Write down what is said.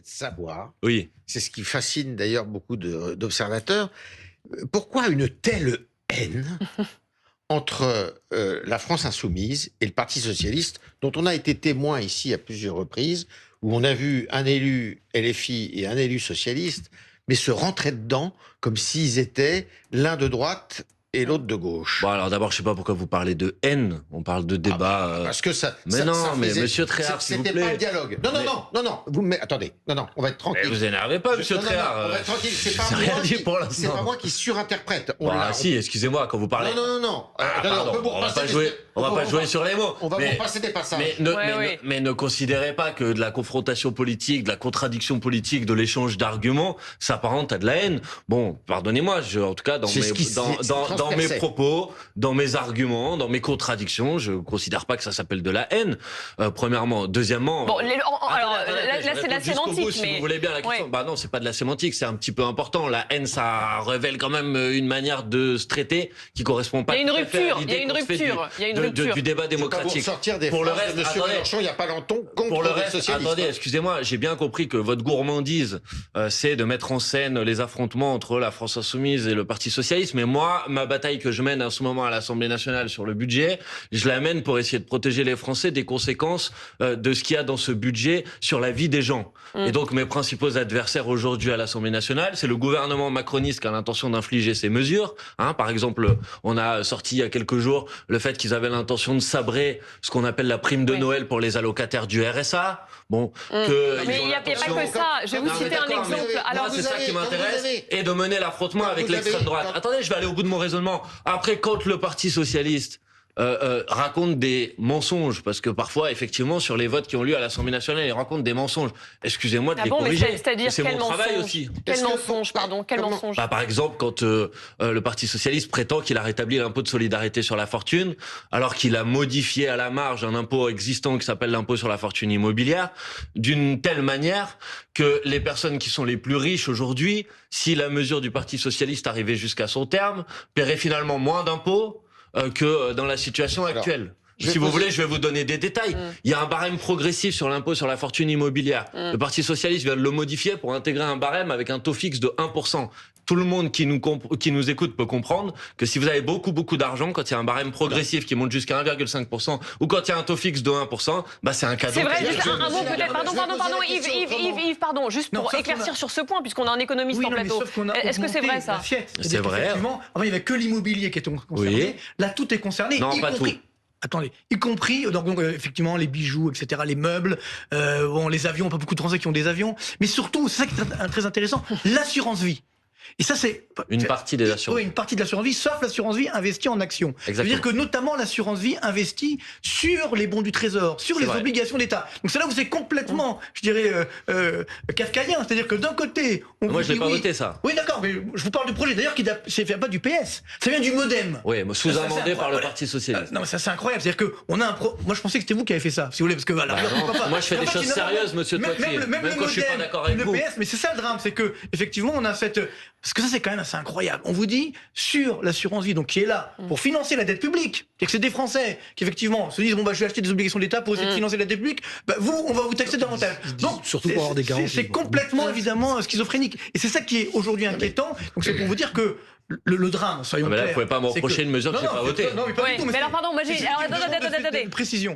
de savoir, Oui. c'est ce qui fascine d'ailleurs beaucoup d'observateurs, pourquoi une telle haine entre la France insoumise et le Parti socialiste, dont on a été témoin ici à plusieurs reprises, où on a vu un élu LFI et un élu socialiste, mais se rentrer dedans comme s'ils étaient l'un de droite et l'autre de gauche. Bon, alors d'abord, je sais pas pourquoi vous parlez de haine. On parle de débat. Parce que ça. Mais ça, non, ça mais faisait, monsieur Tréhard, s'il vous plaît. C'était pas le dialogue. Non, non, non, non, non. Vous, mais attendez. Non, non, on va être tranquille. Mais vous énervez pas, monsieur Non, non, Tréhard. non, on va être tranquille. C'est pas rien moi dit qui. pour C'est l'instant. pas moi qui surinterprète. Ah si, excusez-moi, quand vous parlez. Non, non, non, non. Pardon, on va pas jouer. On va pas jouer sur les mots. On va vous passer des passages. Mais ne considérez pas que de la confrontation politique, de la contradiction politique, de l'échange d'arguments s'apparente à de la haine. Bon, pardonnez-moi, en tout cas dans mes propos, dans mes arguments, dans mes contradictions, je considère pas que ça s'appelle de la haine. Premièrement, deuxièmement. Bon, alors là c'est de la sémantique, si vous voulez bien la question. Bah non, c'est pas de la sémantique, c'est un petit peu important. La haine, ça révèle quand même une manière de se traiter qui correspond pas. Il y a une rupture. Il y a une rupture. Il y a une rupture du débat démocratique. Pour le reste, Monsieur Mélenchon, il n'y a pas longtemps contre les socialistes. Attendez, excusez-moi, j'ai bien compris que votre gourmandise, c'est de mettre en scène les affrontements entre la France insoumise et le Parti socialiste. Mais moi, ma bataille que je mène en ce moment à l'Assemblée nationale sur le budget, je la mène pour essayer de protéger les Français des conséquences de ce qu'il y a dans ce budget sur la vie des gens. Et donc, mes principaux adversaires aujourd'hui à l'Assemblée nationale, c'est le gouvernement macroniste qui a l'intention d'infliger ces mesures. Par exemple, on a sorti il y a quelques jours le fait qu'ils avaient l'intention de sabrer ce qu'on appelle la prime de Noël pour les allocataires du RSA. Bon, mais il n'y a pas que ça. Je vais vous citer un exemple. Alors, c'est ça qui m'intéresse, et de mener l'affrontement avec l'extrême droite. Attendez, je vais aller au bout de mon raisonnement. Après, quand le Parti socialiste raconte des mensonges, parce que parfois, effectivement, sur les votes qui ont lieu à l'Assemblée nationale, ils racontent des mensonges. Excusez-moi de les corriger. C'est mon travail aussi. Quel mensonge, pardon, quel mensonge? Par exemple, quand le Parti socialiste prétend qu'il a rétabli l'impôt de solidarité sur la fortune, alors qu'il a modifié à la marge un impôt existant qui s'appelle l'impôt sur la fortune immobilière, d'une telle manière que les personnes qui sont les plus riches aujourd'hui, si la mesure du Parti socialiste arrivait jusqu'à son terme, paieraient finalement moins d'impôts que dans la situation actuelle. Si vous voulez, je vais vous donner des détails. Il y a un barème progressif sur l'impôt sur la fortune immobilière. Le Parti socialiste vient de le modifier pour intégrer un barème avec un taux fixe de 1%. Tout le monde qui nous écoute peut comprendre que si vous avez beaucoup d'argent, quand il y a un barème progressif qui monte jusqu'à 1,5%, ou quand il y a un taux fixe de 1%, bah c'est un cadeau. C'est vrai, juste un mot peut-être. Pardon, Yves, pardon, juste pour éclaircir sur ce point, puisqu'on a un économiste en plateau. Est-ce que c'est vrai ça? C'est vrai. Effectivement, il n'y avait que l'immobilier qui était concerné. Là, tout est concerné. Non, pas tout. Attendez, y compris donc effectivement les bijoux, etc., les meubles, les avions, pas beaucoup de Français qui ont des avions, mais surtout, c'est ça qui est très intéressant, l'assurance vie. Et ça, c'est une partie des assurances. Oui, une partie de l'assurance vie, sauf l'assurance vie investie en actions. C'est-à-dire que notamment l'assurance vie investit sur les bons du Trésor, sur les obligations d'État. Donc c'est là où c'est complètement, je dirais, kafkaïen. C'est-à-dire que d'un côté, moi je l'ai pas voté ça. Oui, d'accord, mais je vous parle du projet d'ailleurs qui ne vient pas du PS, ça vient du MoDem. Oui, sous-amendé par le Parti socialiste. Non, mais ça c'est incroyable. C'est-à-dire que on a moi je pensais que c'était vous qui avez fait ça, si vous voulez, parce que voilà. Moi je fais des choses sérieuses, monsieur Toitier. Même quand je suis pas d'accord avec vous. Le PS, mais c'est ça le drame, c'est que effectivement on a cette parce que ça, c'est quand même assez incroyable. On vous dit, sur l'assurance vie, donc qui est là pour financer la dette publique, et que c'est des Français qui, effectivement, se disent, bon, bah, je vais acheter des obligations d'État pour essayer de financer la dette publique, bah, on va vous taxer davantage. Donc, surtout pour avoir des garanties. C'est complètement, évidemment, schizophrénique. Et c'est ça qui est aujourd'hui inquiétant. Donc, c'est pour vous dire que le drame, soyons clairs. Là, vous pouvez pas me reprocher une mesure que j'ai pas votée. Non, mais pas du tout. Mais alors, pardon, moi j'ai. Attendez. Précision.